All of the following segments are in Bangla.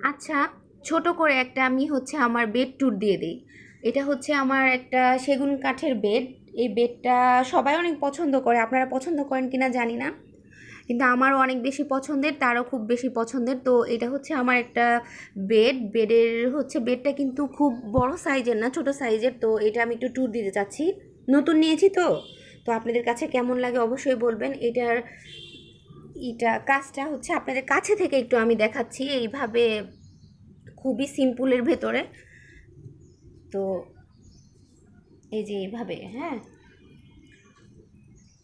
আচ্ছা, ছোট করে একটা আমি হচ্ছে আমার বেড ট্যুর দিয়ে দেই। এটা হচ্ছে আমার একটা সেগুন কাঠের বেড। এই বেডটা সবাই অনেক পছন্দ করে। আপনারা পছন্দ করেন কিনা জানি না। কিন্তু আমারও অনেক বেশি পছন্দের, তারও খুব বেশি পছন্দের। তো এটা হচ্ছে আমার একটা বেড। বেডের হচ্ছে বেডটা কিন্তু খুব বড় সাইজের না, ছোট সাইজের। তো এটা আমি একটু ট্যুর দিতে চাচ্ছি। নতুন নিয়েছি তো। তো আপনাদের কাছে কেমন লাগে অবশ্যই বলবেন। এটা কাজটা হচ্ছে আপনাদের কাছে থেকে একটু আমি দেখাচ্ছি এইভাবে, খুবই সিম্পলের ভেতরে। তো এই যে এইভাবে, হ্যাঁ।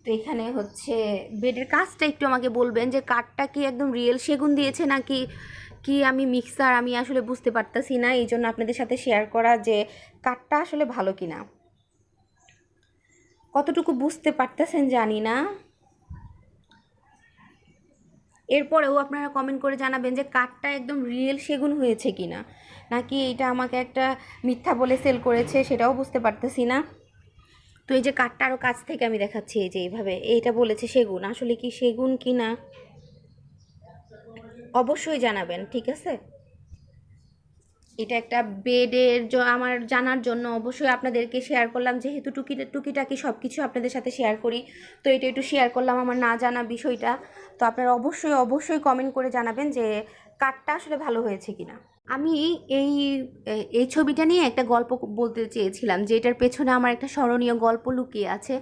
তো এখানে হচ্ছে বেডের কাজটা একটু আমাকে বলবেন যে কাঠটা কি একদম রিয়েল সেগুন দিয়েছে নাকি কি আমি মিক্সার, আমি আসলে বুঝতে পারতাছি না। এই জন্য আপনাদের সাথে শেয়ার করা যে কাঠটা আসলে ভালো কিনা। কতটুকু বুঝতে পারতেছেন জানি না। এরপরেও আপনারা কমেন্ট করে জানাবেন যে কাঠটা একদম রিয়েল সেগুন হয়েছে কিনা, নাকি এটা আমাকে একটা মিথ্যা বলে সেল করেছে, সেটাও বুঝতে পারতেছি না। তো এই যে কাঠটা আরও কাছ থেকে আমি দেখাচ্ছি, এই যে এইভাবে এইটা বলেছে সেগুন, আসলে কি সেগুন কিনা অবশ্যই জানাবেন, ঠিক আছে। এটা একটা বেডের আমার জানার জন্য অবশ্যই আপনাদেরকে শেয়ার করলাম, যেহেতু টুকিটাকি সব কিছু আপনাদের সাথে শেয়ার করি। তো এটা একটু শেয়ার করলাম আমার না জানা বিষয়টা। তো আপনারা অবশ্যই অবশ্যই কমেন্ট করে জানাবেন যে কাঠটা আসলে ভালো হয়েছে কিনা। আমি এই এই ছবিটা নিয়ে একটা গল্প বলতে চেয়েছিলাম, যে এটার পেছনে আমার একটা স্মরণীয় গল্প লুকিয়ে আছে।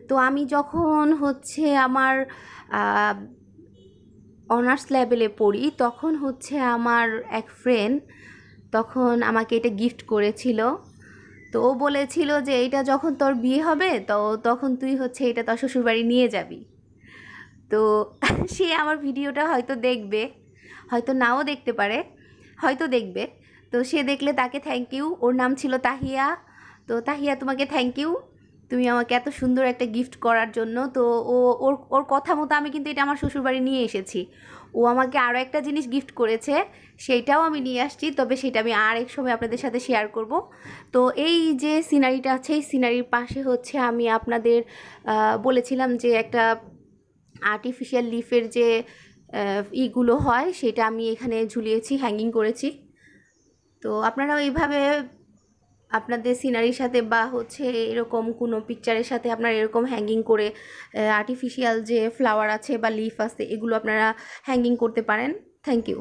তো আমি যখন হচ্ছে আমার অনার্স লেভেলে পড়ি, তখন হচ্ছে আমার এক ফ্রেন্ড তখন আমাকে এটা গিফট করেছিল। তো ও বলেছিল যে এটা যখন তোর বিয়ে হবে তো তখন তুই হচ্ছে এটা তোর শ্বশুরবাড়ি নিয়ে যাবি। তো সে আমার ভিডিওটা হয়তো দেখবে, হয়তো নাও দেখতে পারে, হয়তো দেখবে। তো সে দেখলে তাকে থ্যাংক ইউ। ওর নাম ছিল তাহিয়া। তো তাহিয়া, তোমাকে থ্যাংক ইউ, তুমি আমাকে এত সুন্দর একটা গিফট করার জন্য। তো ও ওর ওর কথা মতো আমি কিন্তু এটা আমার শ্বশুরবাড়ি নিয়ে এসেছি। ও আমাকে আরও একটা জিনিস গিফট করেছে, সেইটাও আমি নিয়ে আসছি, তবে সেটা আমি আর এক সময় আপনাদের সাথে শেয়ার করব। তো এই যে সিনারিটা আছে, এই সিনারির পাশে হচ্ছে আমি আপনাদের বলেছিলাম যে একটা আর্টিফিশিয়াল লিফের যে ইগুলো হয় সেটা আমি এখানে ঝুলিয়েছি, হ্যাঙ্গিং করেছি। তো আপনারাও এইভাবে আপনাদের সিনারির সাথে বা হচ্ছে এরকম কোনো পিকচারের সাথে আপনারা এরকম হ্যাঙ্গিং করে আর্টিফিশিয়াল যে ফ্লাওয়ার আছে বা লিফ আছে এগুলো আপনারা হ্যাঙ্গিং করতে পারেন। Thank you.